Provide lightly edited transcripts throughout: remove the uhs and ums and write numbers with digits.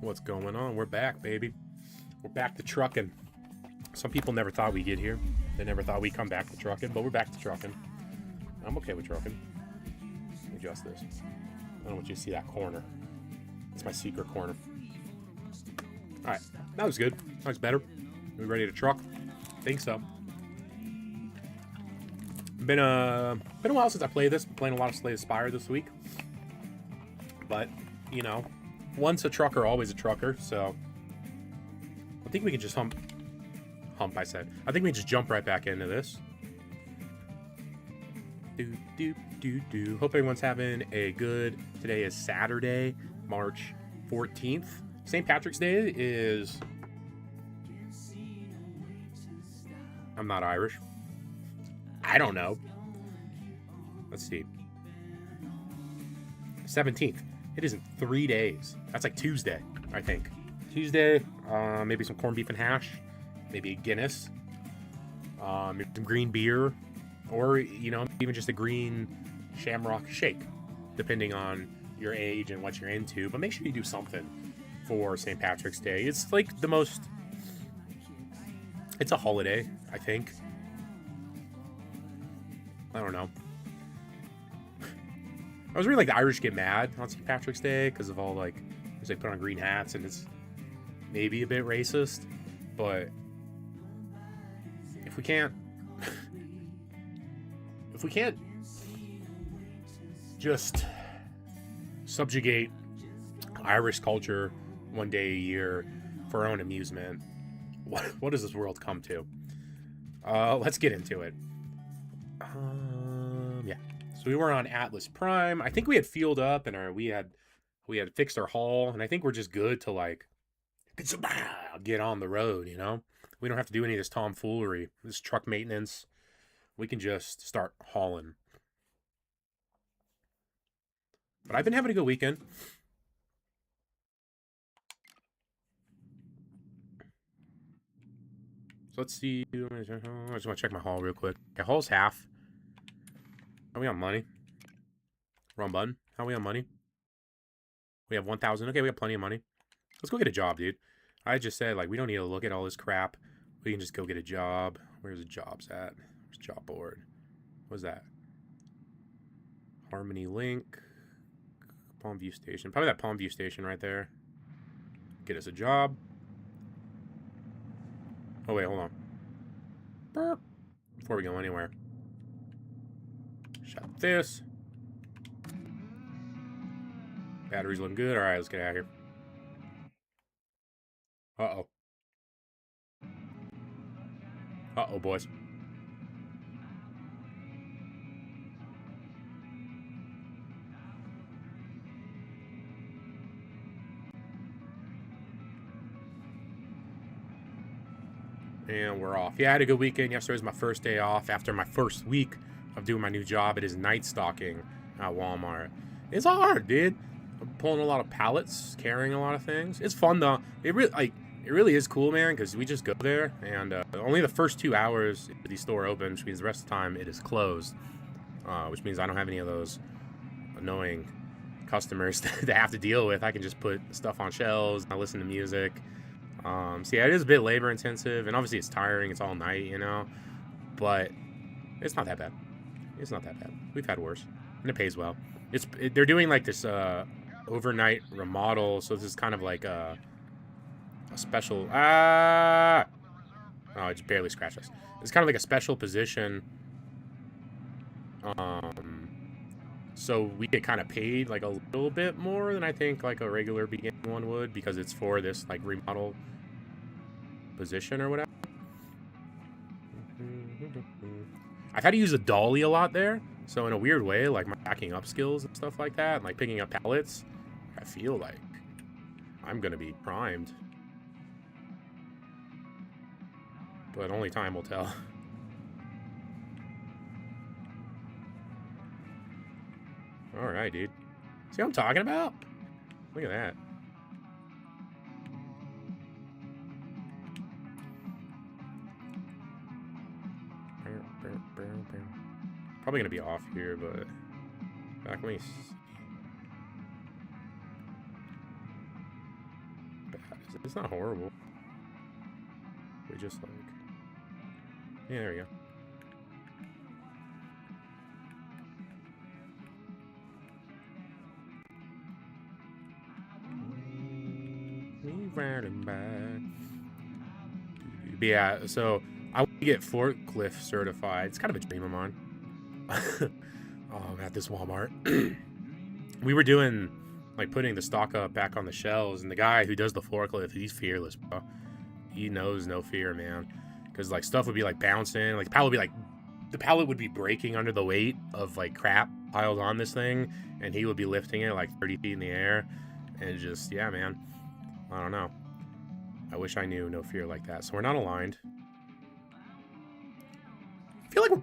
What's going on? We're back, baby. We're back to trucking. Some people never thought we'd get here. They never thought we'd come back to trucking, but we're back to trucking. I'm okay with trucking. Let me adjust this. I don't want you to see that corner. It's my secret corner. Alright, that was good. That was better. Are we ready to truck? Think so. Been a while since I played this. Been playing a lot of Slay the Spire this week. But, you know, once a trucker, always a trucker, so I think we can just I think we can just jump right back into this. Hope everyone's having a good, today is Saturday, March 14th. St. Patrick's Day is, I'm not Irish. I don't know. Let's see. 17th. It is in 3 days. That's like Tuesday, I think. Tuesday, maybe some corned beef and hash, maybe a Guinness, maybe some green beer, or, you know, even just a green shamrock shake, depending on your age and what you're into. But make sure you do something for St. Patrick's Day. It's like the most, it's a holiday, I think. I don't know. I was reading like the Irish get mad on St. Patrick's Day because of all like, they put on green hats and it's maybe a bit racist, but if we can't just subjugate Irish culture one day a year for our own amusement, what does this world come to? Let's get into it. Yeah. So we were on Atlas Prime. I think we had fueled up and we had fixed our hull, and I think we're just good to like get on the road, you know? We don't have to do any of this tomfoolery, this truck maintenance. We can just start hauling. But I've been having a good weekend. So let's see. I just want to check my haul real quick. Okay, haul's half. Are we on money? Wrong button. How are we on money? We have 1,000. Okay, we have plenty of money. Let's go get a job, dude. I just said, like, we don't need to look at all this crap. We can just go get a job. Where's the jobs at? Where's job board? What's that? Harmony Link. Palm View Station. Probably that Palm View Station right there. Get us a job. Oh, wait, hold on. Burp. Before we go anywhere. Shut this. Batteries looking good. Alright, let's get out of here. Uh-oh. Uh-oh, boys. And we're off. Yeah, I had a good weekend. Yesterday was my first day off after my first week of doing my new job. It is night stocking at Walmart. It's hard, dude. I'm pulling a lot of pallets, carrying a lot of things. It's fun though. It really is cool, man, because we just go there and only the first 2 hours the store opens, which means the rest of the time it is closed. Which means I don't have any of those annoying customers to have to deal with. I can just put stuff on shelves. I listen to music. So yeah, it is a bit labor intensive, and obviously it's tiring. It's all night, you know, but it's not that bad. It's not that bad. We've had worse, and it pays well. They're doing like this overnight remodel, so this is kind of like a special. Oh, it just barely scratched us. It's kind of like a special position. So we get kind of paid like a little bit more than I think like a regular beginning one would, because it's for this like remodel position or whatever. I've had to use a dolly a lot there, so in a weird way, like my backing up skills and stuff like that, and like picking up pallets, I feel like I'm gonna be primed, but only time will tell. Alright, dude. See what I'm talking about? Look at that. Probably gonna be off here, but back when It's not horrible. We just like... Yeah, there we go. Riding back. But yeah, so I want to get forklift certified. It's kind of a dream of mine. At this Walmart. We were doing, like, putting the stock up back on the shelves, and the guy who does the forklift, he's fearless, bro. He knows no fear, man. Because, like, stuff would be, like, bouncing. Like, the pallet would be breaking under the weight of, like, crap piled on this thing, and he would be lifting it, like, 30 feet in the air. And just, yeah, man. I don't know. I wish I knew no fear like that. So we're not aligned. I feel like we're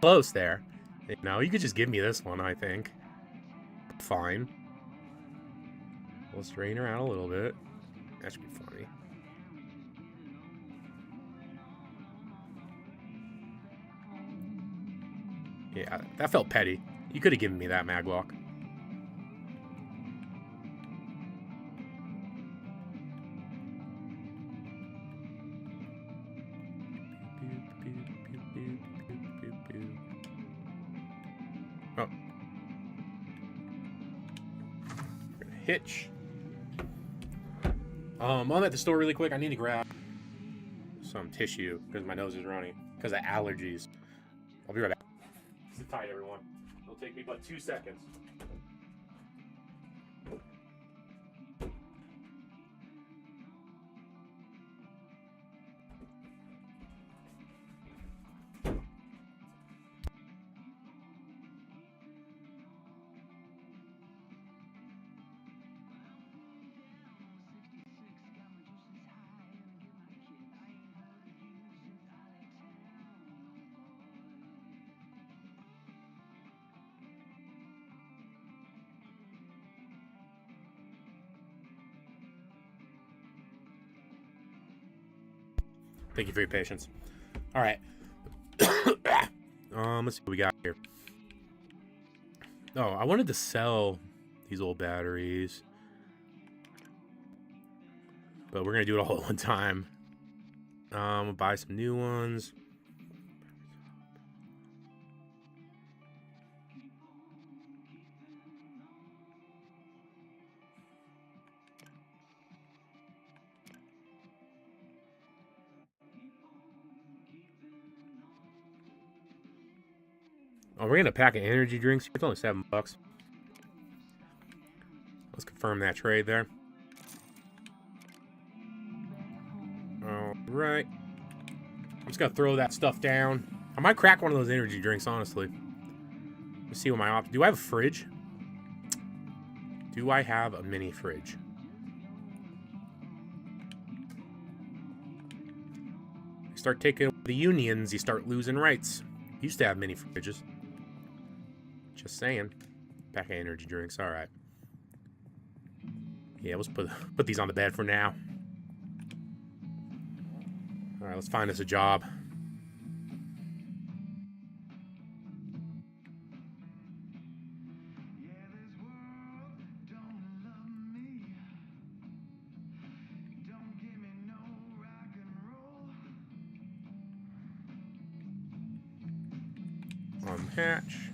close there. You know, you could just give me this one, I think. Fine. We'll strain her out a little bit. That should be funny. Yeah, that felt petty. You could have given me that maglock. Oh. Hitch. I'm at the store really quick. I need to grab some tissue because my nose is running because of allergies. I'll be right back. Sit tight, everyone. It'll take me but 2 seconds. Thank you for your patience. All right. Let's see what we got here. Oh, I wanted to sell these old batteries, but we're gonna do it all at one time. We'll buy some new ones. Oh, we're getting a pack of energy drinks. It's only $7. Let's confirm that trade there. All right. I'm just gonna throw that stuff down. I might crack one of those energy drinks, honestly. Let's see what my options. Do I have a fridge? Do I have a mini fridge? You start taking the unions, you start losing rights. Used to have mini fridges. Just saying. Pack of energy drinks. All right. Yeah, let's put these on the bed for now. All right, let's find us a job. Unhatch.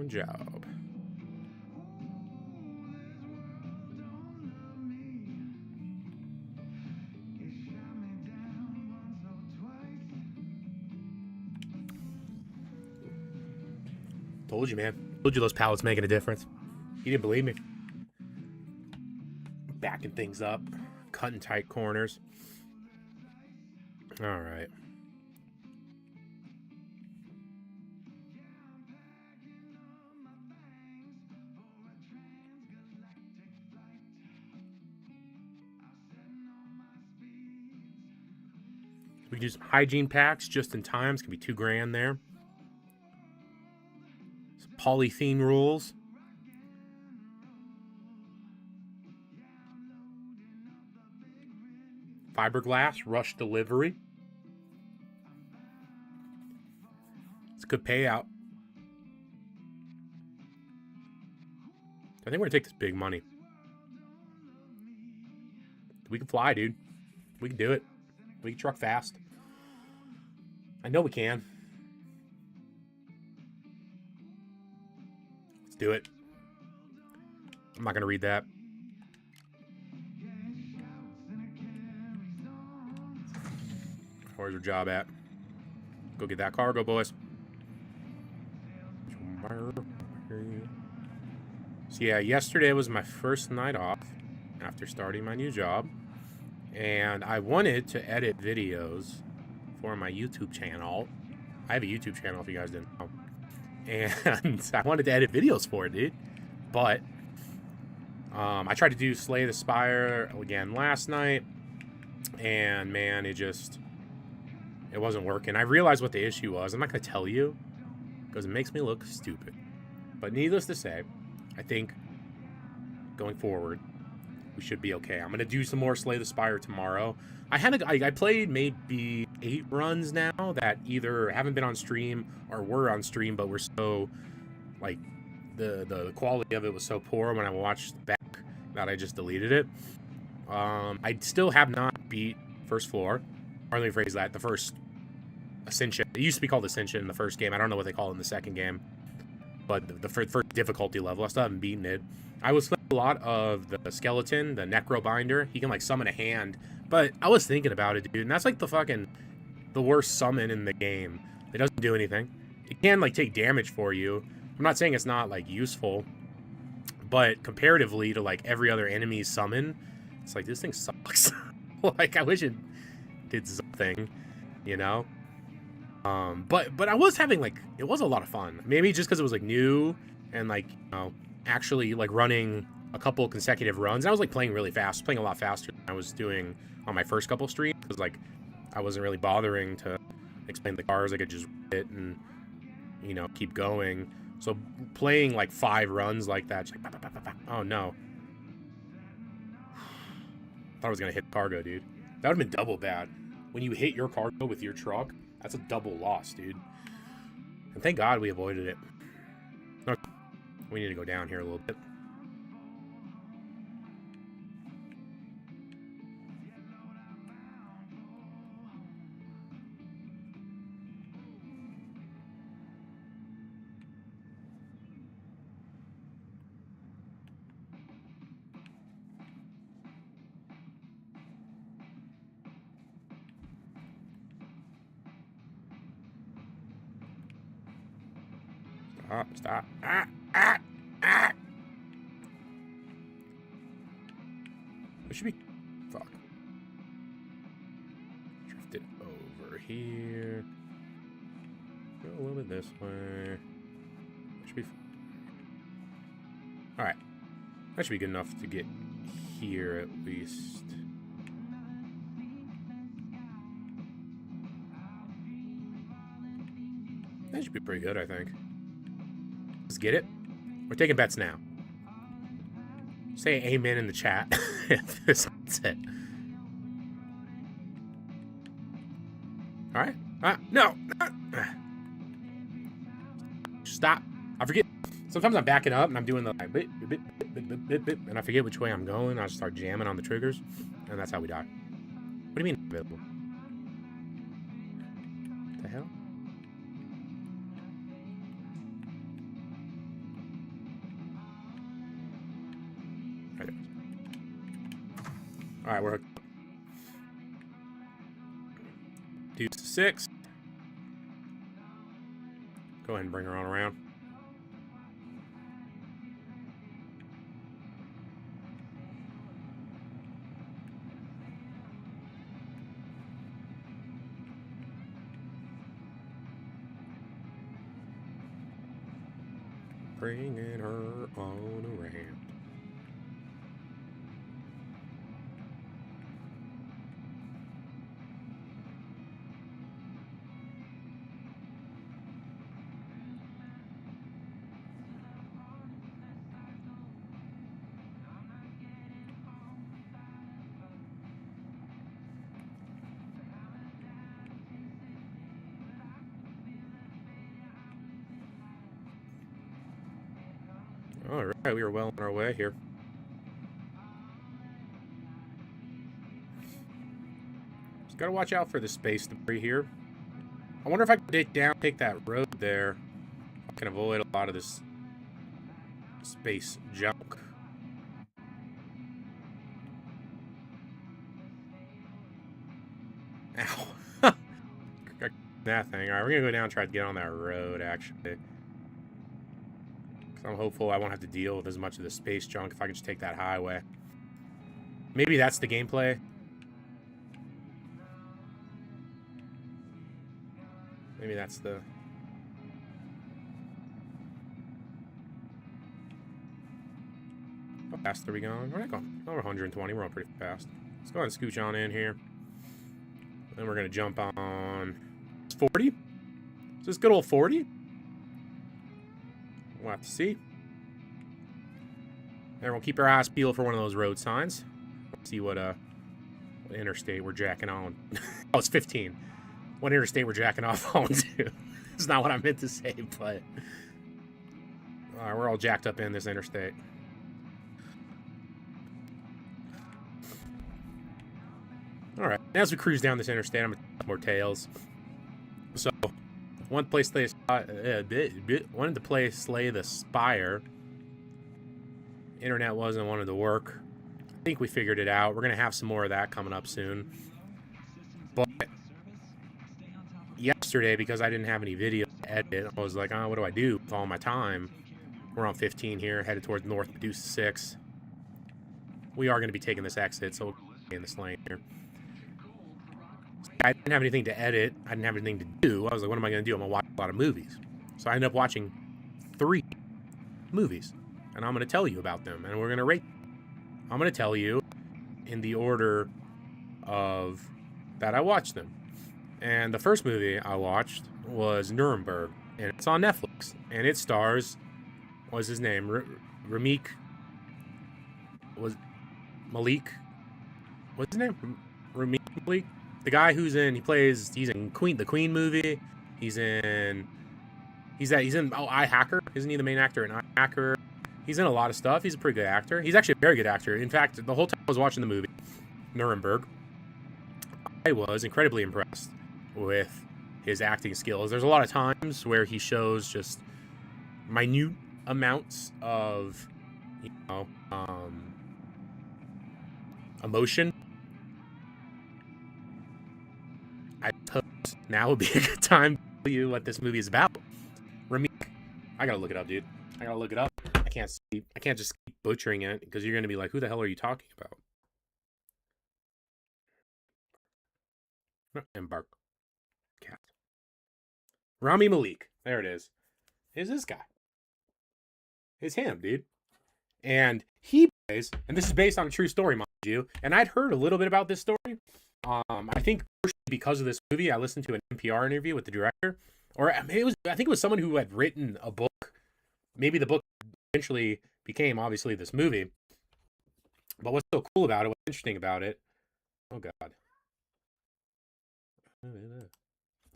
Job. Told you, man. Told you those pallets making a difference. You didn't believe me. Backing things up, cutting tight corners. All right. We can do some hygiene packs just in time. It's going to be $2,000 there. Some polythene rules. Fiberglass, rush delivery. It's a good payout. I think we're going to take this big money. We can fly, dude. We can do it. We can truck fast. I know we can. Let's do it. I'm not going to read that. Where's your job at? Go get that cargo, boys. So yeah, yesterday was my first night off after starting my new job. And I wanted to edit videos for my YouTube channel. I have a YouTube channel if you guys didn't know. And I wanted to edit videos for it, dude. But I tried to do Slay the Spire again last night. And man, it wasn't working. I realized what the issue was. I'm not going to tell you because it makes me look stupid. But needless to say, I think going forward, we should be okay. I'm going to do some more Slay the Spire tomorrow. I played maybe 8 runs now that either haven't been on stream or were on stream, but were so, like, the quality of it was so poor when I watched back that I just deleted it. I still have not beat First Floor. Or let me phrase that, the first Ascension. It used to be called Ascension in the first game. I don't know what they call it in the second game. But the first difficulty level, I still haven't beaten it. I was playing a lot of the skeleton, the Necrobinder. He can, like, summon a hand. But I was thinking about it, dude, and that's, like, the worst summon in the game. It doesn't do anything. It can, like, take damage for you. I'm not saying it's not, like, useful. But comparatively to, like, every other enemy's summon, it's like, this thing sucks. Like, I wish it did something, you know? But I was having, like, it was a lot of fun. Maybe just because it was, like, new and, like, you know, actually, like, running a couple consecutive runs. I was, like, playing really fast, playing a lot faster than I was doing on my first couple streams because, like, I wasn't really bothering to explain the cars. I could just hit and, you know, keep going. So playing, like, 5 runs like that, just like, oh, no. Thought I was going to hit cargo, dude. That would have been double bad. When you hit your cargo with your truck, that's a double loss, dude. And thank God we avoided it. Okay. We need to go down here a little bit. Stop. It should be... Fuck. Drift it over here. Go a little bit this way. That should be... Alright. That should be good enough to get here at least. That should be pretty good, I think. Let's get it. We're taking bets now. Say amen in the chat. That's it. Alright. No. Stop. I forget. Sometimes I'm backing up and I'm doing the like, bit, and I forget which way I'm going. I just start jamming on the triggers. And that's how we die. What do you mean available? What the hell? Alright, we're 2-6. Go ahead and bring her on around. Bringing her on around. All right, we were well on our way here. Just gotta watch out for the space debris here. I wonder if I can dig down, take that road there. I can avoid a lot of this space junk. Ow. That thing. Alright, we're gonna go down and try to get on that road, actually. Because I'm hopeful I won't have to deal with as much of the space junk if I can just take that highway. Maybe that's the gameplay. Maybe that's the... How fast are we going? We're not going. Over 120. We're on pretty fast. Let's go ahead and scooch on in here. Then we're going to jump on... 40? Is this good old 40? We'll have to see. And we'll keep our eyes peeled for one of those road signs. Let's see what interstate we're jacking on. Oh, it's 15. What interstate we're jacking off on to. It's not what I meant to say, but... Alright, we're all jacked up in this interstate. Alright, as we cruise down this interstate, I'm going to have more tales. So, wanted to play Slay the Spire. Internet wanted to work. I think we figured it out. We're going to have some more of that coming up soon. But yesterday, because I didn't have any video to edit, I was like, oh, what do I do with all my time? We're on 15 here, headed towards North Medusa 6. We are going to be taking this exit, so we'll be in this lane here. I didn't have anything to edit. I didn't have anything to do. I was like, what am I going to do? I'm going to watch a lot of movies. So I ended up watching 3 movies. And I'm going to tell you about them. And we're going to rate them. I'm going to tell you in the order of that I watched them. And the first movie I watched was Nuremberg. And it's on Netflix. And it stars, what was his name? Malik? What's his name? Rami Malik? The guy he's in the Queen movie. He's in iHacker. Isn't he the main actor in iHacker? He's in a lot of stuff. He's a pretty good actor. He's actually a very good actor. In fact, the whole time I was watching the movie, Nuremberg, I was incredibly impressed with his acting skills. There's a lot of times where he shows just minute amounts of, emotion. I suppose now would be a good time to tell you what this movie is about. Ramik. I gotta look it up, dude. I gotta look it up. I can't just keep butchering it because you're gonna be like, who the hell are you talking about? Embark. Cat. Rami Malik. There it is. Is this guy. It's him, dude. And he plays, and this is based on a true story, mind you. And I'd heard a little bit about this story. I think because of this movie, I listened to an NPR interview with the director, or I think it was someone who had written a book. Maybe the book eventually became obviously this movie. But what's so cool about it? What's interesting about it? Oh God.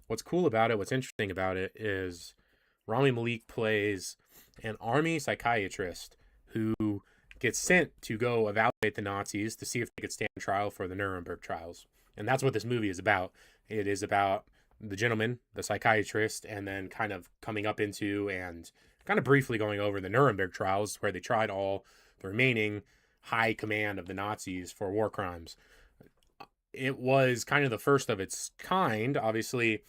What's cool about it? What's interesting about it is Rami Malik plays an army psychiatrist who gets sent to go evaluate the Nazis to see if they could stand trial for the Nuremberg trials. And that's what this movie is about. It is about the gentleman, the psychiatrist, and then kind of coming up into and kind of briefly going over the Nuremberg trials where they tried all the remaining high command of the Nazis for war crimes. It was kind of the first of its kind. Obviously,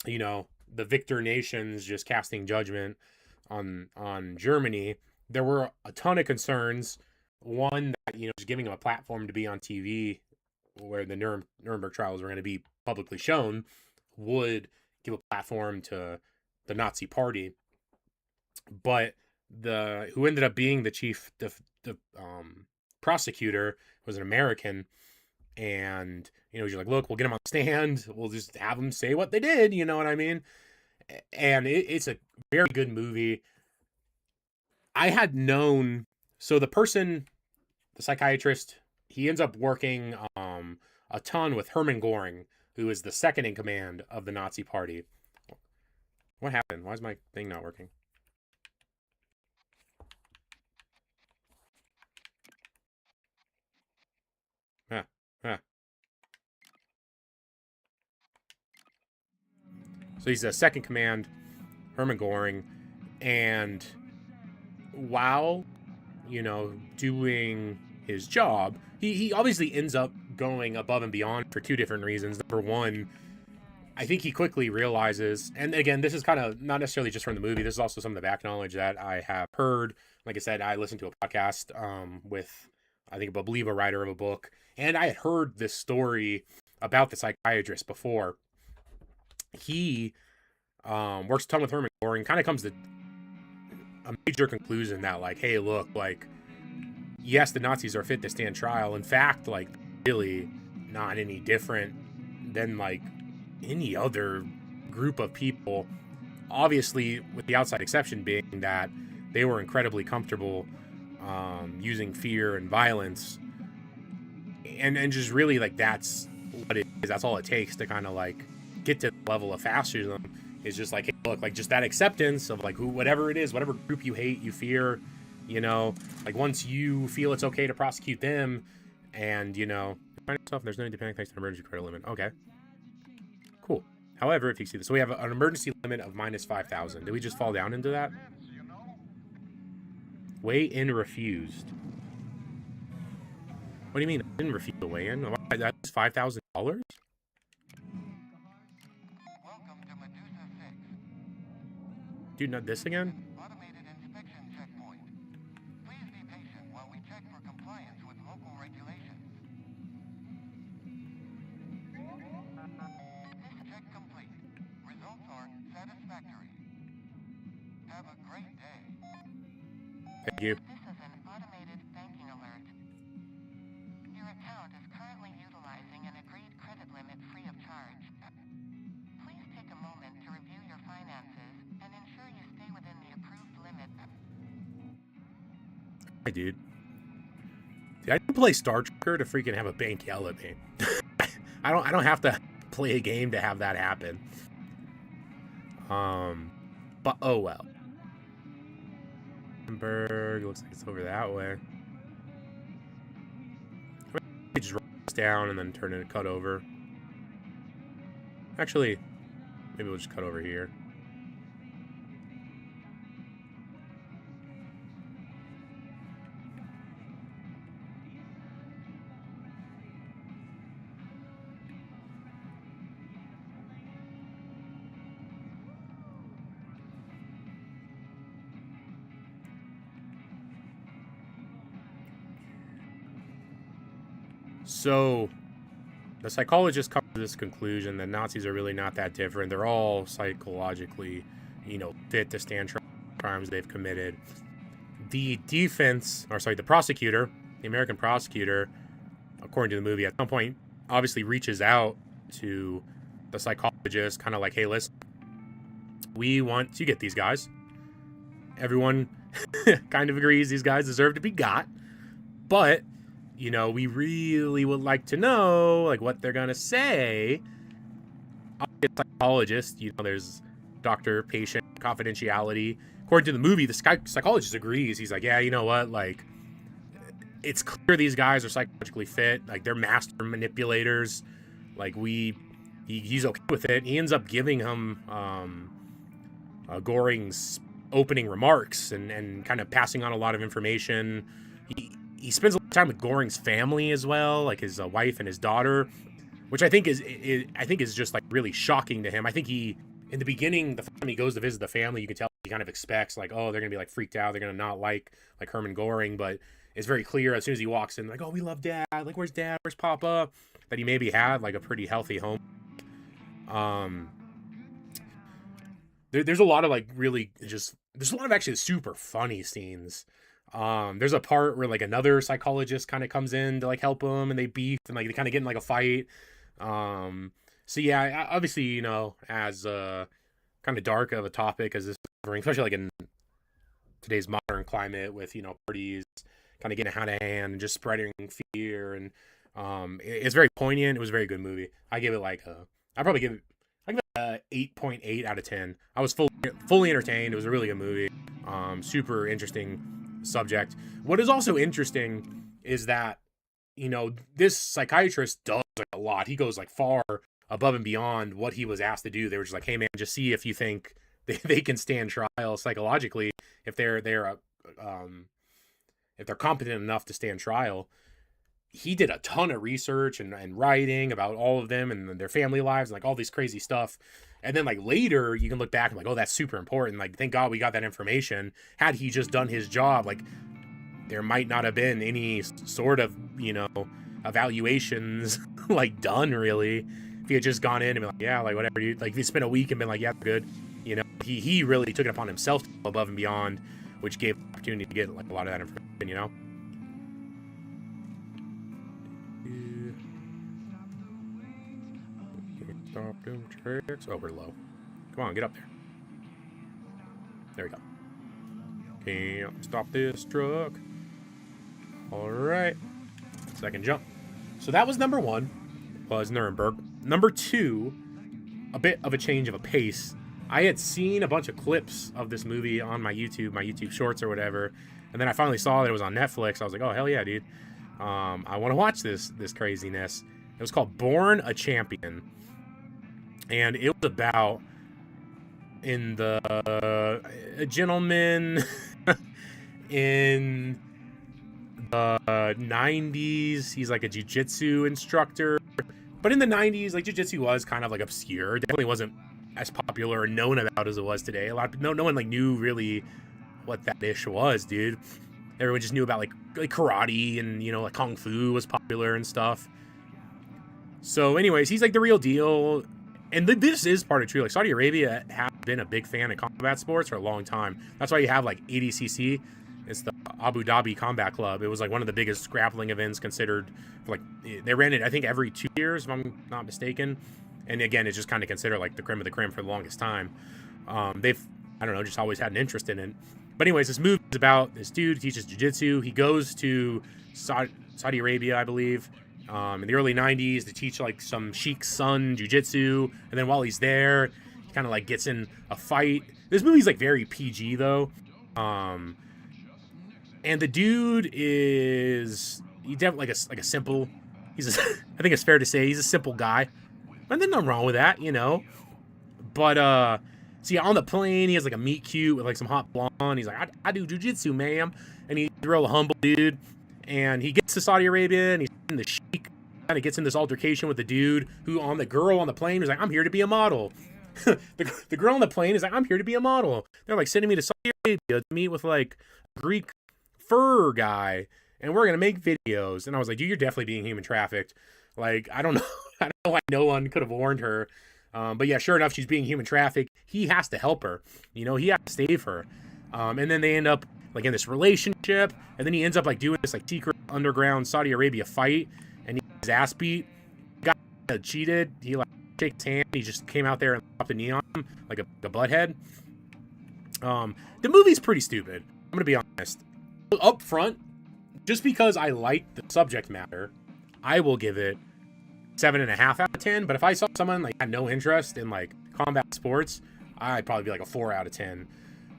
the victor nations just casting judgment on Germany. There were a ton of concerns. One, that, just giving them a platform to be on TV where the Nuremberg trials were going to be publicly shown would give a platform to the Nazi party. But who ended up being the chief prosecutor was an American. And, he's like, look, we'll get them on the stand. We'll just have them say what they did. You know what I mean? And it's a very good movie. I had known, so the psychiatrist, he ends up working a ton with Hermann Göring, who is the second in command of the Nazi party. What happened? Why is my thing not working? So he's a second command, Hermann Goring, and while, doing his job, he obviously ends up going above and beyond for two different reasons. Number one, I think he quickly realizes, and again, this is kind of not necessarily just from the movie, this is also some of the back knowledge that I have heard. Like I said, I listened to a podcast with, I believe, a writer of a book, and I had heard this story about the psychiatrist before. He works a ton with Hermann Goring, kind of comes to a major conclusion that, like, hey, look, like, yes, the Nazis are fit to stand trial. In fact, like, really not any different than, like, any other group of people. Obviously, with the outside exception being that they were incredibly comfortable using fear and violence. And just really, like, that's what it is. That's all it takes to kind of, like, get to the level of fascism. Is just like, hey, look, like, just that acceptance of, like, whatever it is, whatever group you hate, you fear, like, once you feel it's okay to prosecute them, and, find yourself, there's no need to panic thanks to an emergency credit limit. Okay. Cool. However, if you see this, so we have an emergency limit of minus 5,000. Did we just fall down into that? Weigh in refused. What do you mean? I didn't refuse the weigh-in. That's $5,000? Dude, not this again? Automated inspection checkpoint. Please be patient while we check for compliance with local regulations. Check complete. Results are satisfactory. Have a great day. Thank you. This is an automated banking alert. Your account is currently utilizing an agreed credit limit free of charge. Please take a moment to review your finances and ensure you stay within the approved limit. Hi, dude. I didn't play Star Trekker to freaking have a bank yell at me. I don't have to play a game to have that happen. But oh well. Hamburg looks like it's over that way. Just roll this down and then turn it and cut over. Actually, maybe we'll just cut over here. So, the psychologist comes to this conclusion that Nazis are really not that different. They're all psychologically, fit to stand trial for crimes they've committed. The prosecutor, the American prosecutor, according to the movie, at some point, obviously reaches out to the psychologist, kind of like, hey, listen, we want to get these guys. Everyone kind of agrees these guys deserve to be got, but we really would like to know, like, what they're gonna say. I'll be a psychologist. There's doctor-patient confidentiality. According to the movie, the psychologist agrees. He's like, yeah, you know what? Like, it's clear these guys are psychologically fit. Like, they're master manipulators. Like, he's okay with it. He ends up giving him Goring's opening remarks and kind of passing on a lot of information. He spends a lot of time with Goring's family as well, like his wife and his daughter, which I think is just, like, really shocking to him. I think in the beginning, the time he goes to visit the family, you can tell he kind of expects, like, oh, they're gonna be, like, freaked out, they're gonna not like Hermann Goring, but it's very clear as soon as he walks in, like, oh, we love Dad, like, where's Dad, where's Papa, that he maybe had, like, a pretty healthy home. There's a lot of, like, there's a lot of actually super funny scenes. There's a part where, like, another psychologist kind of comes in to, like, help him, and they beef, and, like, they kind of get in, like, a fight. So yeah, obviously, as kind of dark of a topic as this, especially like in today's modern climate with, parties kind of getting out of hand and just spreading fear, and it's very poignant. It was a very good movie. I give it like I give it a 8.8 out of 10. I was fully entertained. It was a really good movie. Super interesting subject. What is also interesting is that, this psychiatrist does a lot. He goes, like, far above and beyond what he was asked to do. They were just like, hey man, just see if you think they can stand trial psychologically, if they're competent enough to stand trial. He did a ton of research and writing about all of them and their family lives and like all this crazy stuff. And then like later you can look back and like, oh, that's super important. Like, thank God we got that information. Had he just done his job, like there might not have been any sort of, evaluations like done really. If he had just gone in and been like, yeah, like whatever, dude. Like if he spent a week and been like, yeah, good. He really took it upon himself to go above and beyond, which gave opportunity to get like a lot of that information, Stop doing tricks. Oh, we're low. Come on, get up there. There we go. Can't stop this truck. All right. Second jump. So that was number 1, was Nuremberg. Number 2, a bit of a change of a pace. I had seen a bunch of clips of this movie on my YouTube Shorts or whatever, and then I finally saw that it was on Netflix. I was like, oh hell yeah, dude! I want to watch this craziness. It was called Born a Champion, and it was about a gentleman in the 90s. He's like a jiu-jitsu instructor, but in the 90s, like jiu-jitsu was kind of like obscure. It definitely wasn't as popular or known about as it was today. No one like knew really what that ish was, dude. Everyone just knew about like karate and like kung fu was popular and stuff. So anyways, he's like the real deal. And this is part of true. Like Saudi Arabia has been a big fan of combat sports for a long time. That's why you have like ADCC. It's the Abu Dhabi Combat Club. It was like one of the biggest grappling events considered. Like they ran it, I think, every 2 years, if I'm not mistaken. And again, it's just kind of considered like the creme of the creme for the longest time. They've, I don't know, just always had an interest in it. But anyways, this movie is about this dude who teaches jiu-jitsu. He goes to Saudi Arabia, I believe, in the early 90s to teach like some sheik's son jiu-jitsu. And then while he's there, he kind of like gets in a fight. This movie's like very PG though. And the dude is, he definitely like a simple, I think it's fair to say he's a simple guy. And there's nothing wrong with that, But, see, on the plane, he has like a meet cute with like some hot blonde. He's like, I do jujitsu, ma'am. And he's a real humble dude. And he gets to Saudi Arabia and he's in the sheik. Kind of gets in this altercation with the dude who on the girl on the plane was like, I'm here to be a model. the girl on the plane is like, I'm here to be a model. They're like sending me to Saudi Arabia to meet with like a Greek fur guy. And we're going to make videos. And I was like, dude, you're definitely being human trafficked. Like, I don't know. I don't know why no one could have warned her. But yeah, sure enough, she's being human trafficked. He has to help her. He has to save her. And then they end up like in this relationship. And then he ends up like doing this like secret underground Saudi Arabia fight. And he got his ass beat. Got cheated. He like shakes his hand. He just came out there and popped a knee on him like a butthead. The movie's pretty stupid. I'm going to be honest. Up front, just because I like the subject matter, I will give it 7.5 out of 10. But if I saw someone like had no interest in like combat sports, I'd probably be like a 4 out of 10.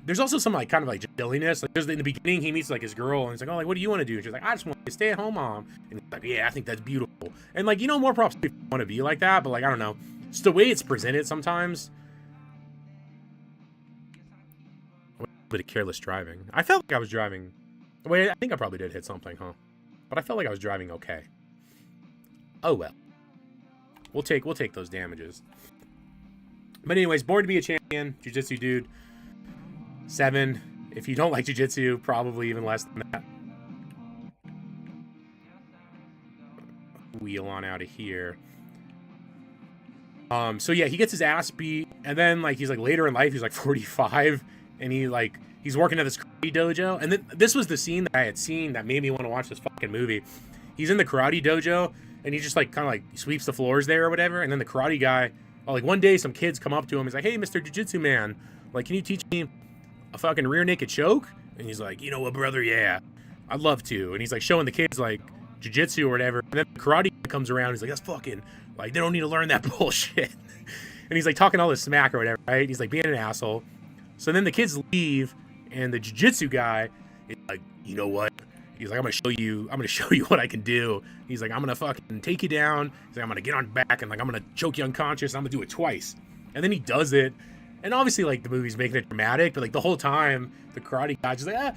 There's also some like kind of like just silliness. Like there's in the beginning, he meets like his girl and he's like, oh, like what do you want to do? And she's like, I just want to stay at home, mom. And he's like, yeah, I think that's beautiful. And like more props if you want to be like that, but like I don't know, just the way it's presented sometimes. A bit of careless driving. I felt like I was driving. Wait, I think I probably did hit something, huh? But I felt like I was driving okay. Oh well. We'll take those damages. But anyways, Born to be a Champion, jiu-jitsu dude. 7. If you don't like jiu-jitsu, probably even less than that. Wheel on out of here. So yeah, he gets his ass beat, and then like he's like later in life, he's like 45, and he's working at this karate dojo. And then this was the scene that I had seen that made me want to watch this fucking movie. He's in the karate dojo, and he just like kind of like sweeps the floors there or whatever. And then the karate guy, like one day some kids come up to him. He's like, hey, Mr. Jiu-Jitsu man, like, can you teach me a fucking rear naked choke? And he's like, you know what, brother? Yeah, I'd love to. And he's like showing the kids like jiu-jitsu or whatever. And then the karate guy comes around. He's like, that's fucking, like, they don't need to learn that bullshit. And he's like talking all this smack or whatever, right? He's like being an asshole. So then the kids leave, and the jiu-jitsu guy is like, you know what? He's like, I'm gonna show you what I can do. He's like, I'm gonna fucking take you down. He's like, I'm gonna get on back and like I'm gonna choke you unconscious. And I'm gonna do it twice. And then he does it. And obviously, like, the movie's making it dramatic, but like the whole time, the karate guy just like,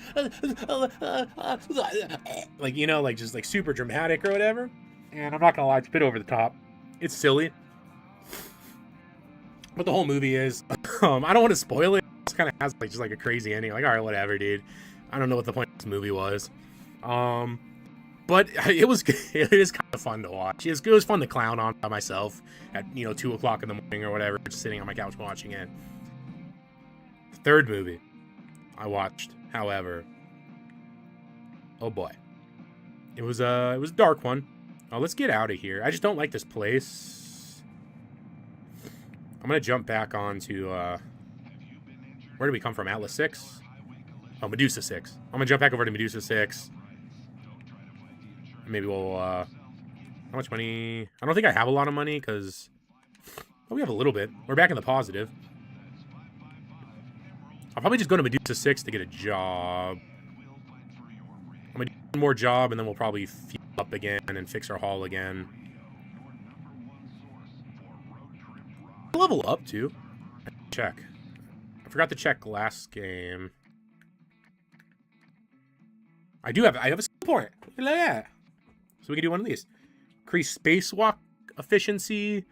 like, you know, like just like super dramatic or whatever. And I'm not gonna lie, it's a bit over the top. It's silly. But the whole movie is, I don't want to spoil it. It kind of has like just like a crazy ending. Like, all right, whatever, dude. I don't know what the point of this movie was. But it is kind of fun to watch. It was fun to clown on by myself at, 2 o'clock in the morning or whatever, just sitting on my couch watching it. Third movie I watched, however, oh boy, it was a dark one. Oh, let's get out of here. I just don't like this place. I'm gonna jump back onto where did we come from? Atlas 6? Oh, Medusa 6. I'm gonna jump back over to Medusa 6. Maybe we'll how much money? I don't think I have a lot of money because we have a little bit. We're back in the positive. I'll probably just go to Medusa 6 to get a job. I'm gonna do one more job and then we'll probably fuel up again and fix our haul again. Level up too. Check. I forgot to check last game. I have a skill point. Look at that. So we can do one of these. Increase spacewalk efficiency.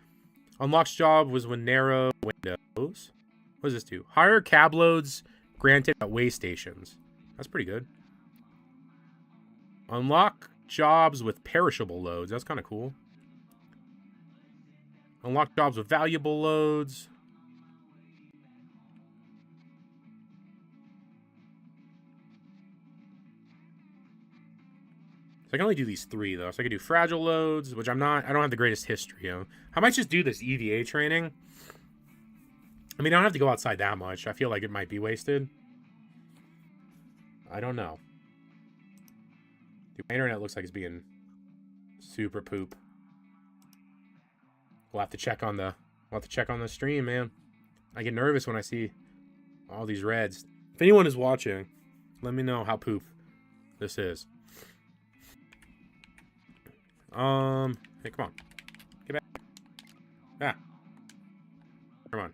Unlocks job was when narrow windows. What does this do? Higher cab loads granted at way stations. That's pretty good. Unlock jobs with perishable loads. That's kind of cool. Unlock jobs with valuable loads. So I can only do these 3 though. So I can do fragile loads, which I don't have the greatest history of. I might just do this EVA training. I mean, I don't have to go outside that much. I feel like it might be wasted. I don't know. Dude, my internet looks like it's being super poop. We'll have to check on the stream, man. I get nervous when I see all these reds. If anyone is watching, let me know how poop this is. Hey, come on. Get back. Ah. Come on.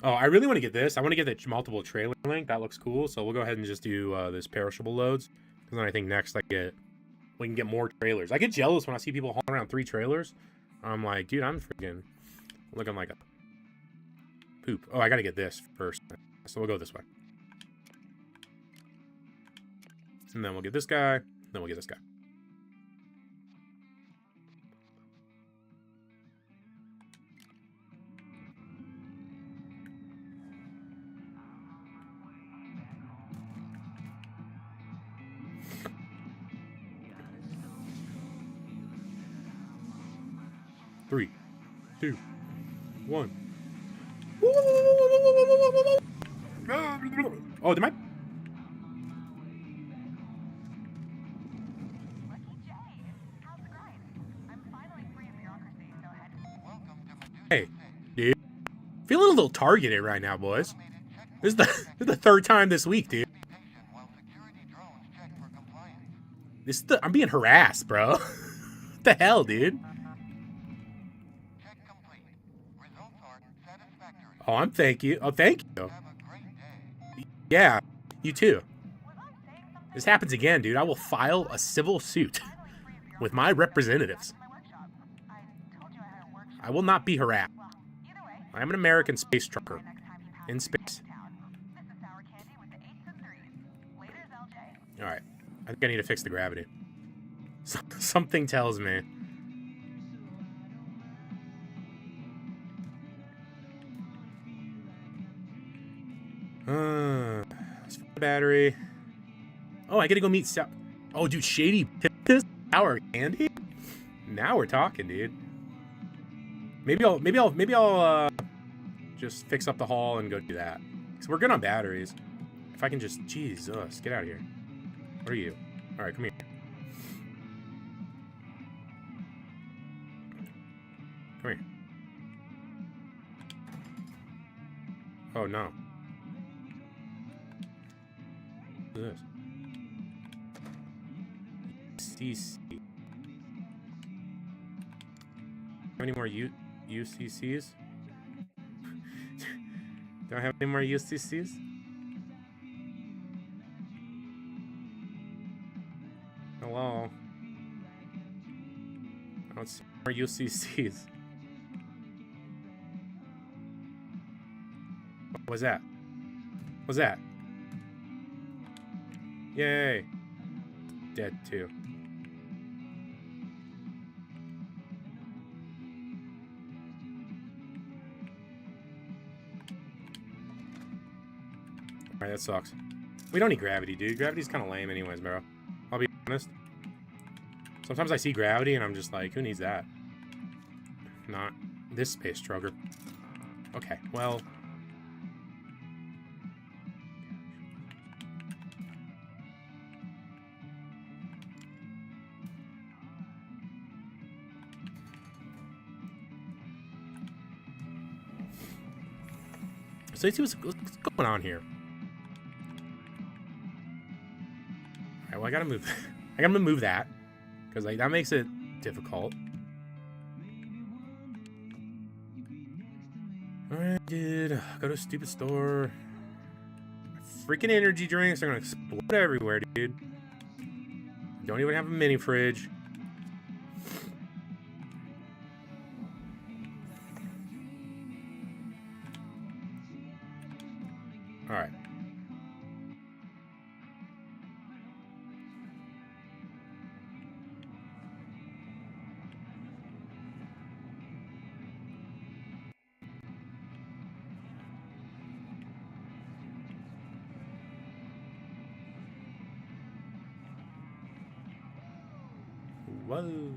Oh, I really want to get this. I want to get the multiple trailer link. That looks cool. So we'll go ahead and just do this perishable loads. Because then I think next we can get more trailers. I get jealous when I see people hauling around 3 trailers. I'm like, dude, I'm freaking looking like a poop. Oh, I got to get this first. So we'll go this way. And then we'll get this guy. Then we'll get this guy. Three, 2, 1. Oh, did my... Hey, dude. Feeling a little targeted right now, boys. This is the 3rd time this week, dude. I'm being harassed, bro. What the hell, dude? Oh, thank you. Oh, thank you. Yeah, you too. This happens again, dude. I will file a civil suit with my representatives. I will not be harassed. I am an American space trucker. In space. Alright. I think I need to fix the gravity. Something tells me. Battery. Oh, I gotta go meet Oh, dude, Shady Piss Sour Candy? Now we're talking, dude. Maybe I'll just fix up the hall and go do that. Cause we're good on batteries. If I can just, Jesus, get out of here. What are you? All right, come here. Come here. Oh no. What is this? CC. How many more UCCs? Do I have any more UCCs? Hello? I don't see more UCCs. What was that? What's that? Yay! Dead too. Alright, that sucks. We don't need gravity, dude. Gravity's kind of lame anyways, bro. I'll be honest. Sometimes I see gravity and I'm just like, who needs that? Not this space strugger. Okay, well... So let's see what's going on here. Alright, well I gotta move I gotta move that. Because like that makes it difficult. Alright, dude. Go to a stupid store. Freaking energy drinks are gonna explode everywhere, dude. Don't even have a mini fridge. Alright. Whoa.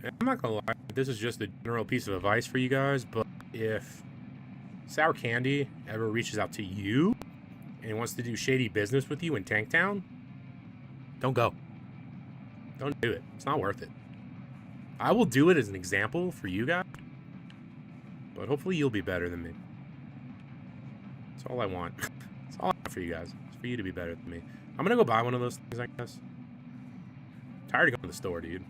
I'm not gonna lie, this is just a general piece of advice for you guys, but if Sour Candy ever reaches out to you and he wants to do shady business with you in Tanktown, don't go. Don't do it. It's not worth it. I will do it as an example for you guys, but hopefully you'll be better than me. That's all I want. That's all I want for you guys. It's for you to be better than me. I'm gonna go buy one of those things, I guess. Tired of going to the store, dude.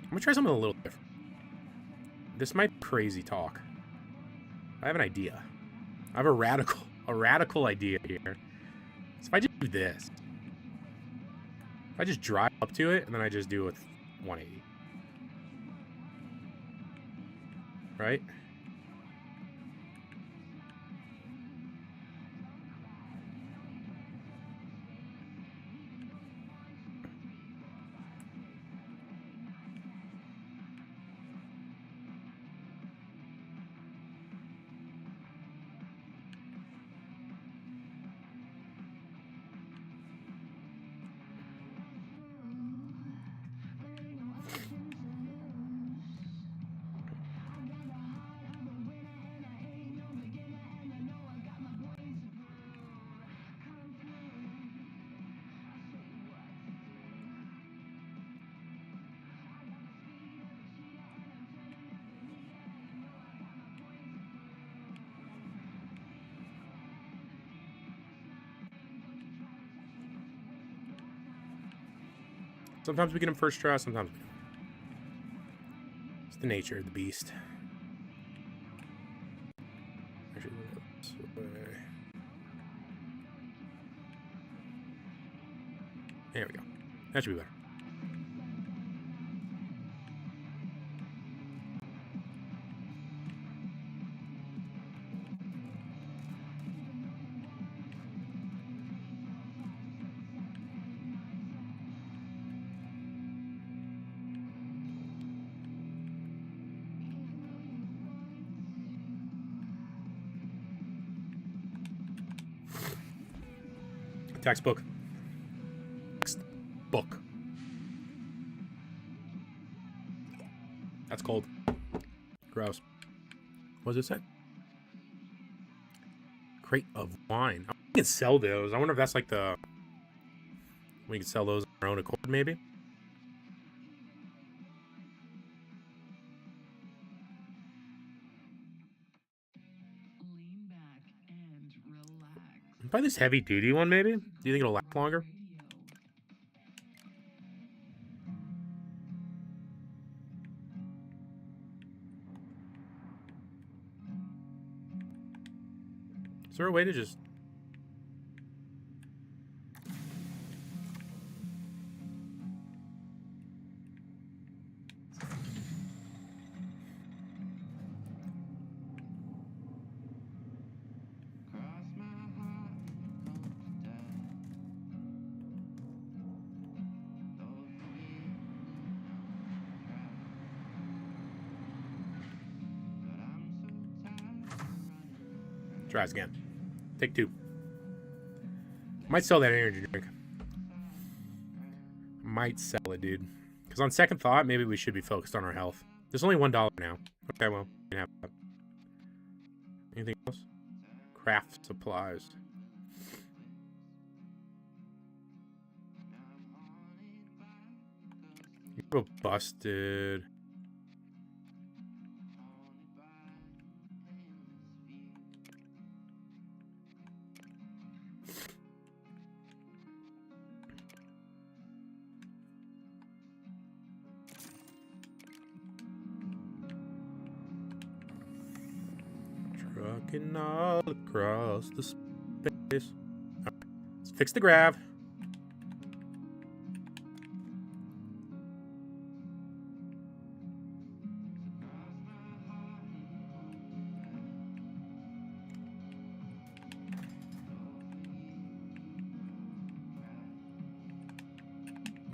I'm gonna try something a little different. This might be crazy talk. I have an idea. I have a radical idea here. So if I just do this, if I just drive up to it and then I just do it with 180, right? Sometimes we get them first try, sometimes we don't. It's the nature of the beast. Actually, this way. There we go. That should be better. Textbook. Textbook. That's cold. Gross. What does it say? Crate of wine. Oh, we can sell those. I wonder if that's like the... We can sell those on our own accord, maybe? Lean back and relax. Buy this heavy duty one, maybe? Do you think it'll last longer? Is there a way to just... Try this again. Take two. Might sell that energy drink. Might sell it, dude. Because on second thought, maybe we should be focused on our health. There's only $1 now. Okay, well, we can have that. Anything else? Craft supplies. You have a busted... Trucking all across the space. Right, let's fix the grav.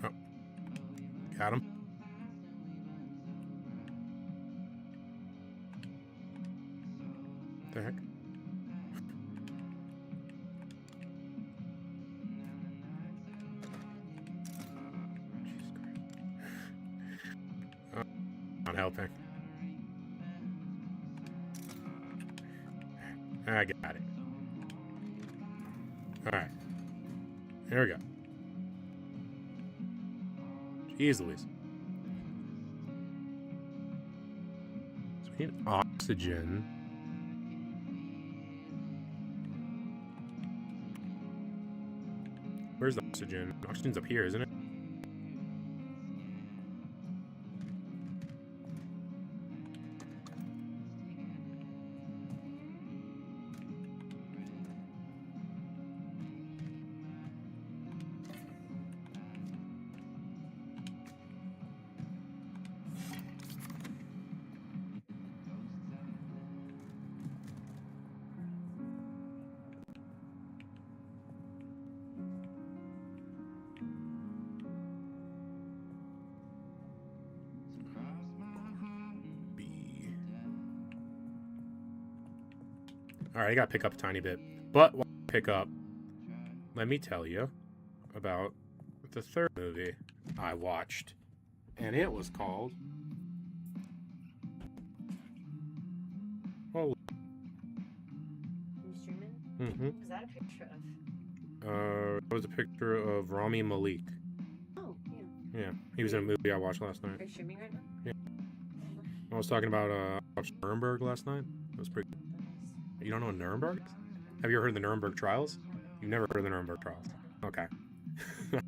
Oh, got him. The heck? Not helping. I got it. Alright. Here we go. Jeez Louise. So we need oxygen. Where's the oxygen? Oxygen's up here, isn't it? Alright, I gotta pick up a tiny bit. But while I pick up, let me tell you about the third movie I watched. And it was called... Oh. You streaming? Mm-hmm. Was that a picture of? It was a picture of Rami Malek. Oh, yeah. Yeah, he was in a movie I watched last night. Are you streaming right now? Yeah. I was talking about, I watched Nuremberg last night. It was pretty good. You don't know what Nuremberg is? Have you ever heard of the Nuremberg Trials? You've never heard of the Nuremberg Trials. Okay. It's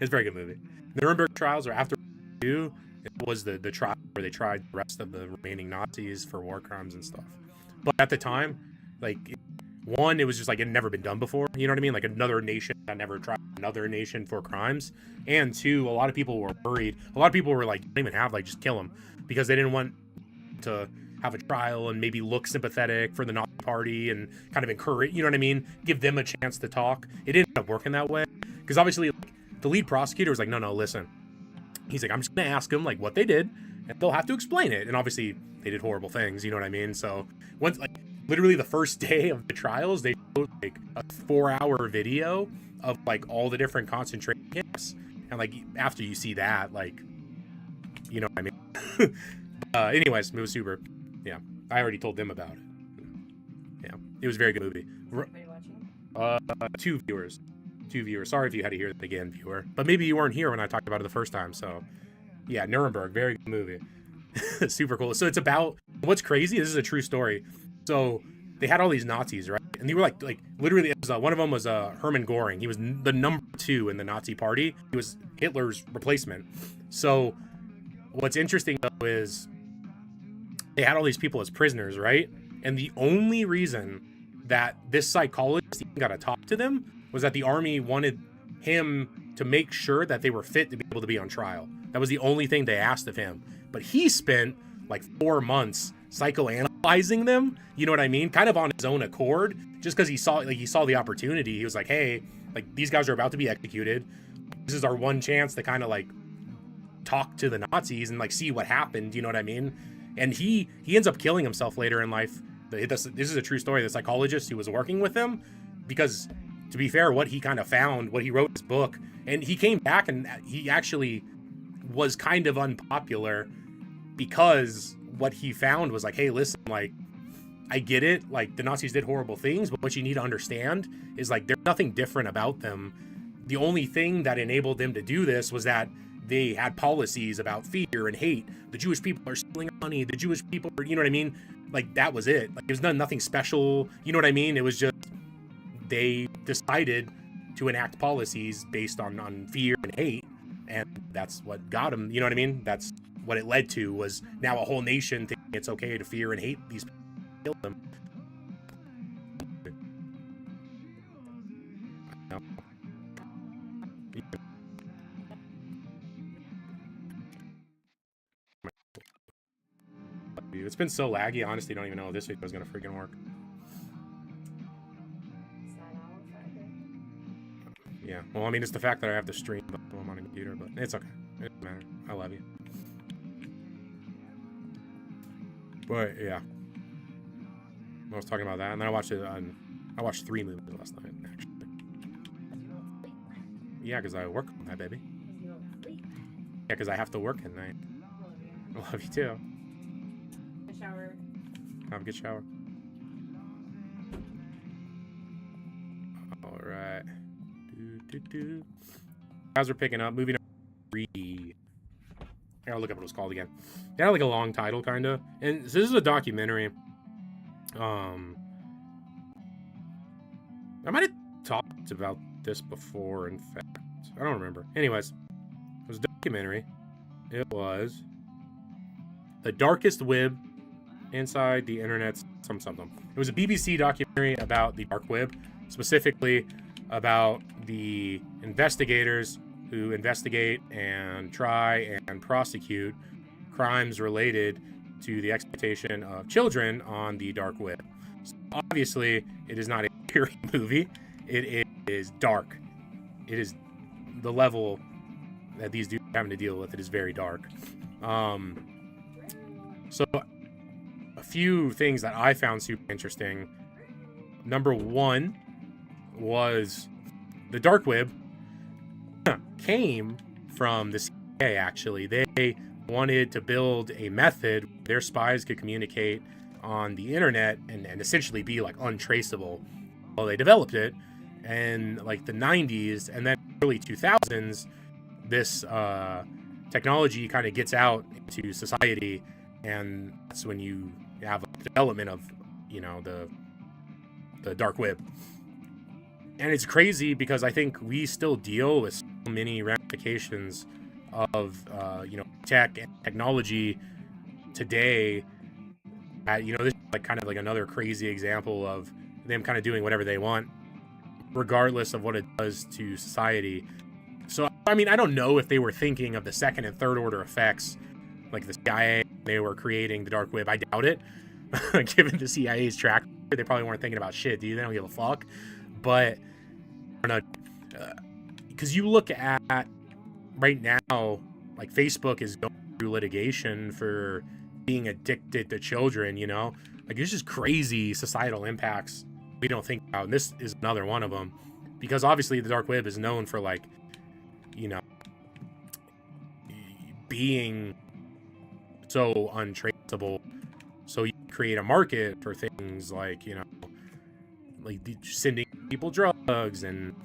a very good movie. The Nuremberg Trials are after two. It was the trial where they tried the rest of the remaining Nazis for war crimes and stuff. But at the time, like, one, it was just like it had never been done before. You know what I mean? Like another nation had never tried another nation for crimes. And two, a lot of people were worried. A lot of people were like, don't even have, like, just kill them. Because they didn't want to have a trial and maybe look sympathetic for the Nazi party and kind of encourage, you know what I mean? Give them a chance to talk. It didn't end up working that way. Because obviously, like, the lead prosecutor was like, no, listen. He's like, I'm just going to ask them, like, what they did, and they'll have to explain it. And obviously, they did horrible things, you know what I mean? So, once, like, literally the first day of the trials, they showed, like, a 4-hour video of, like, all the different concentration camps. And, like, after you see that, like, you know what I mean? Anyways, it was super. Yeah. I already told them about it. Yeah, it was a very good movie. Everybody watching? Two viewers. Sorry if you had to hear that again, viewer. But maybe you weren't here when I talked about it the first time. So, yeah, Nuremberg, very good movie. Super cool. So it's about, what's crazy, this is a true story. So they had all these Nazis, right? And they were like literally, it was, one of them was Hermann Goring. He was the number 2 in the Nazi party. He was Hitler's replacement. So what's interesting though is they had all these people as prisoners, right? And the only reason that this psychologist even got to talk to them was that the army wanted him to make sure that they were fit to be able to be on trial. That was the only thing they asked of him. But he spent like 4 months psychoanalyzing them, you know what I mean? Kind of on his own accord, just because he saw the opportunity. He was like, hey, like these guys are about to be executed. This is our one chance to kind of like talk to the Nazis and like see what happened, you know what I mean? And he ends up killing himself later in life. This is a true story. The psychologist who was working with him, because to be fair, what he kind of found, what he wrote in his book, and he came back and he actually was kind of unpopular because what he found was like, hey, listen, like, I get it. Like, the Nazis did horrible things, but what you need to understand is like, there's nothing different about them. The only thing that enabled them to do this was that they had policies about fear and hate. The Jewish people are stealing our money. The Jewish people are, you know what I mean? Like, that was it. Like, it was nothing special. You know what I mean? It was just, they decided to enact policies based on fear and hate. And that's what got them. You know what I mean? That's what it led to, was now a whole nation thinking it's okay to fear and hate these people, kill them. It's been so laggy, I honestly don't even know if this video is gonna freaking work. Yeah, well, I mean, it's the fact that I have to stream while I'm on a computer, but it's okay. It doesn't matter. I love you. But yeah, I was talking about that, and then I watched 3 movies last night, actually. Yeah, because I work all night, baby. Yeah, because I have to work at night. I love you too. Shower. Have a good shower. All right. As we're picking up, moving on to 3. I gotta look up what it was called again. It had like a long title, kind of. And so this is a documentary. I might have talked about this before, in fact. I don't remember. Anyways, it was a documentary. It was The Darkest Web Inside the Internet's something. It was a BBC documentary about the dark web, specifically about the investigators who investigate and try and prosecute crimes related to the exploitation of children on the dark web. So obviously, it is not a scary movie. It is dark. It is the level that these dudes are having to deal with. It is very dark. So a few things that I found super interesting. Number 1 was the dark web came from the CIA, actually. They wanted to build a method where their spies could communicate on the internet and essentially be like untraceable. Well, they developed it in like the 90s, and then early 2000s, this technology kind of gets out into society, and that's when you have a development of, you know, the dark web. And it's crazy because I think we still deal with so many ramifications of you know, tech and technology today. You know, this is like kind of like another crazy example of them kind of doing whatever they want, regardless of what it does to society. So I mean, I don't know if they were thinking of the second and third order effects, like the CIA. They were creating the dark web. I doubt it. Given the CIA's track record, they probably weren't thinking about shit, dude. They don't give a fuck. But I don't know, because you look at right now, like Facebook is going through litigation for being addicted to children. You know, like it's just crazy societal impacts we don't think about, and this is another one of them. Because obviously the dark web is known for, like, you know, being so untraceable. So you create a market for things like, you know, like sending people drugs and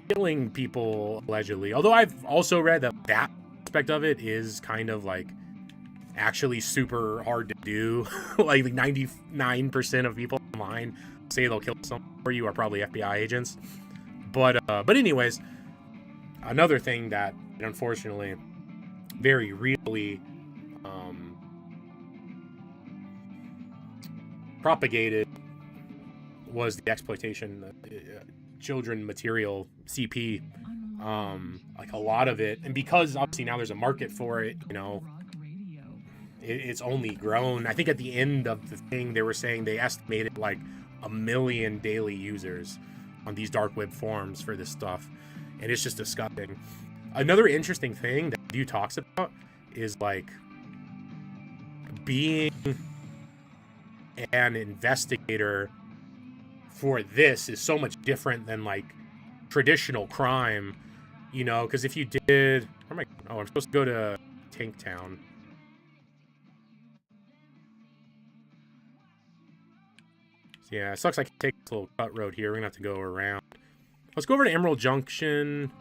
killing people allegedly. Although I've also read that that aspect of it is kind of like actually super hard to do. Like 99% of people online say they'll kill someone for you are probably FBI agents. But anyways, another thing that unfortunately very really propagated was the exploitation, children material, CP. Like a lot of it, and because obviously now there's a market for it, you know, it's only grown. I think at the end of the thing they were saying they estimated like 1 million daily users on these dark web forums for this stuff, and it's just disgusting. Another interesting thing that View talks about is like being an investigator for this is so much different than like traditional crime, you know, because if you did, where am I? Oh, I'm supposed to go to Tank Town. So yeah, it sucks I can take this little cut road here. We're gonna have to go around. Let's go over to Emerald Junction.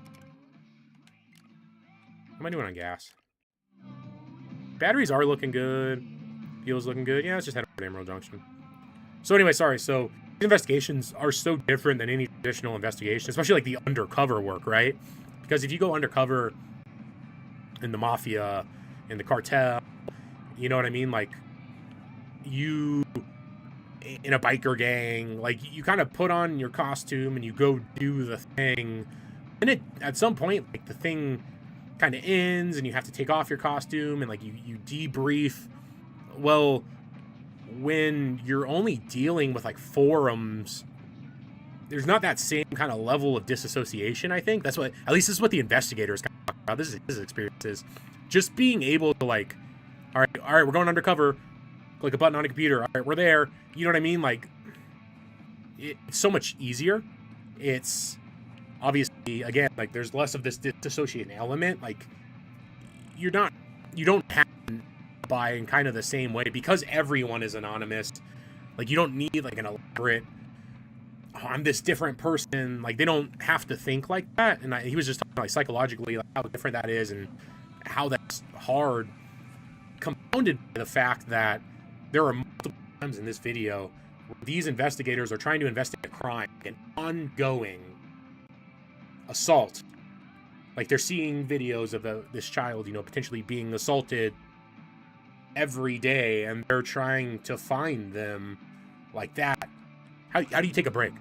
What am I doing on gas? Batteries are looking good. Fuel's looking good. Yeah, let's just head over to Emerald Junction. So anyway, sorry. So these investigations are so different than any traditional investigation, especially like the undercover work, right? Because if you go undercover in the mafia, in the cartel, you know what I mean? Like you in a biker gang, like you kind of put on your costume and you go do the thing. And it at some point, like the thing kind of ends and you have to take off your costume and like you debrief. Well, when you're only dealing with like forums, there's not that same kind of level of disassociation. I think that's what, at least this is what the investigators kind of talk about. This is his experiences. Just being able to like, all right, we're going undercover. Click a button on a computer. All right, we're there. You know what I mean? Like, it's so much easier. It's obviously, again, like there's less of this dissociating element. Like, you don't have to buy in kind of the same way because everyone is anonymous. Like, you don't need like an elaborate, oh, I'm this different person. Like, they don't have to think like that. And he was just talking like psychologically, like how different that is and how that's hard, compounded by the fact that there are multiple times in this video where these investigators are trying to investigate a crime, an ongoing assault. Like, they're seeing videos of this child, you know, potentially being assaulted every day, and they're trying to find them like that. How do you take a break?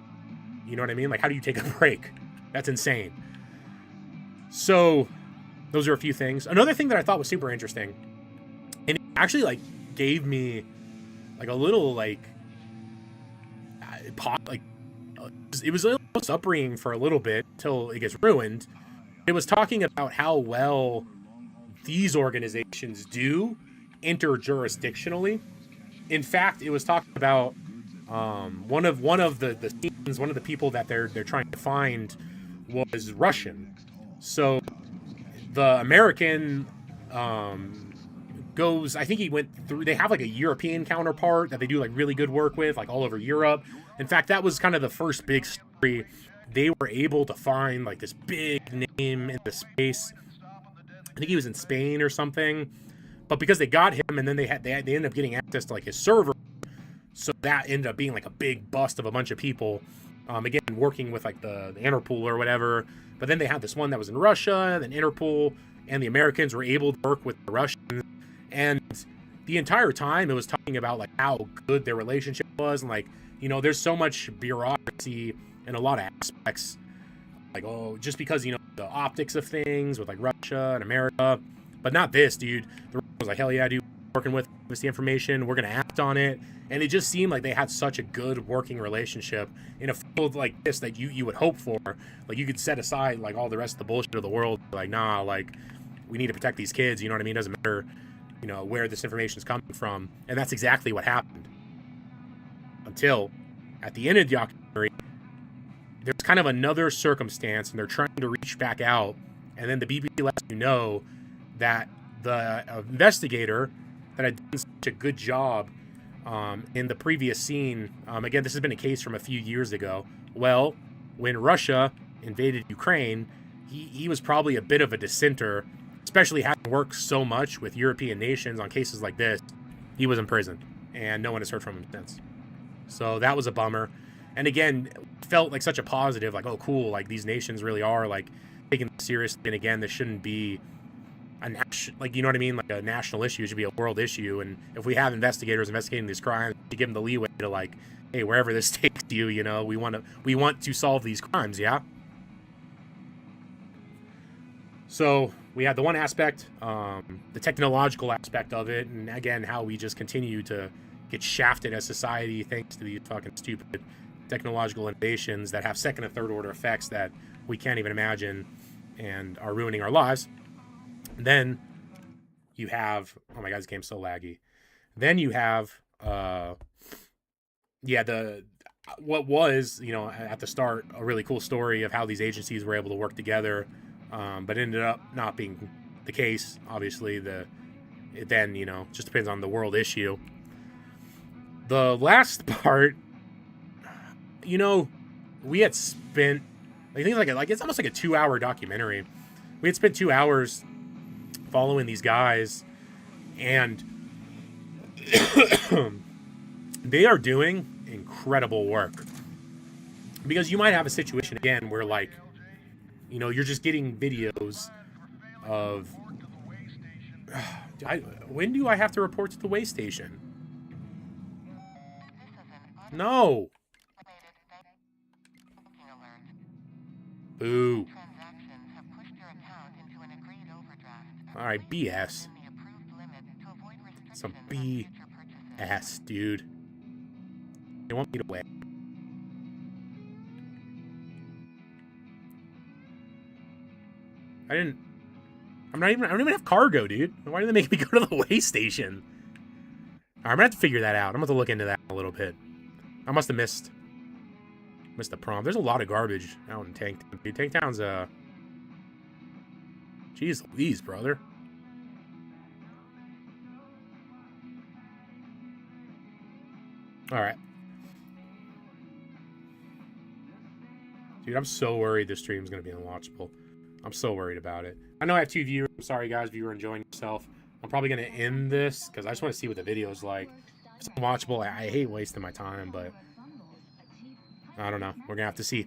You know what I mean? Like, how do you take a break? That's insane. So, those are a few things. Another thing that I thought was super interesting, and it actually, like, gave me, like, a little, like, it was almost upbringing for a little bit till it gets ruined. It was talking about how well these organizations do interjurisdictionally. In fact, it was talking about one of the scenes, one of the people that they're trying to find was Russian. So the American goes, I think he went through, they have like a European counterpart that they do like really good work with, like all over Europe. In fact, that was kind of the first big story. They were able to find like this big name in the space. I think he was in Spain or something. But because they got him, and then they ended up getting access to like his server, so that ended up being like a big bust of a bunch of people. Again, working with like the Interpol or whatever. But then they had this one that was in Russia, then Interpol and the Americans were able to work with the Russians, and the entire time it was talking about like how good their relationship was, and like, you know, there's so much bureaucracy in a lot of aspects. Like, oh, just because, you know, the optics of things with like Russia and America, but not this, dude. The Russians was like, hell yeah, dude, working with us the information, we're gonna act on it. And it just seemed like they had such a good working relationship in a field like this that you would hope for. Like, you could set aside like all the rest of the bullshit of the world, like, nah, like, we need to protect these kids, you know what I mean? It doesn't matter, you know, where this information is coming from. And that's exactly what happened. Until at the end of the documentary, there's kind of another circumstance, and they're trying to reach back out, and then the BBC lets you know that the investigator that had done a good job in the previous scene. Again, this has been a case from a few years ago. Well, when Russia invaded Ukraine, he was probably a bit of a dissenter, especially having worked so much with European nations on cases like this. He was in prison, and no one has heard from him since. So that was a bummer. And again, felt like such a positive, like, oh, cool, like these nations really are like taking this seriously. And again, this shouldn't be like, you know what I mean? Like a national issue. It should be a world issue. And if we have investigators investigating these crimes, to give them the leeway to like, hey, wherever this takes you, you know, we want to solve these crimes, yeah? So we had the one aspect, the technological aspect of it, and again, how we just continue to get shafted as society thanks to these fucking stupid technological innovations that have second and third order effects that we can't even imagine and are ruining our lives. And then you have, oh my god, this game's so laggy. Then you have, what was, you know, at the start, a really cool story of how these agencies were able to work together, but ended up not being the case. Obviously, it then, you know, just depends on the world issue. The last part, you know, we had spent, I think like it's almost like a 2-hour documentary. We had spent 2 hours following these guys, and they are doing incredible work. Because you might have a situation again where, like, you know, you're just getting videos of when do I have to report to the way station? No. Boo. Alright, BS. Some BS, dude. They want me to win. I don't even have cargo, dude. Why did they make me go to the way station? Alright, I'm gonna have to figure that out. I'm gonna have to look into that a little bit. I must have missed the prompt. There's a lot of garbage out in Tanktown, dude. Tanktown's jeez Louise, brother. Alright. Dude, I'm so worried this stream's gonna be unwatchable. I'm so worried about it. I know I have 2 viewers. I'm sorry, guys, if you were enjoying yourself. I'm probably gonna end this because I just want to see what the video's like. If it's unwatchable, I hate wasting my time, but I don't know. We're gonna have to see.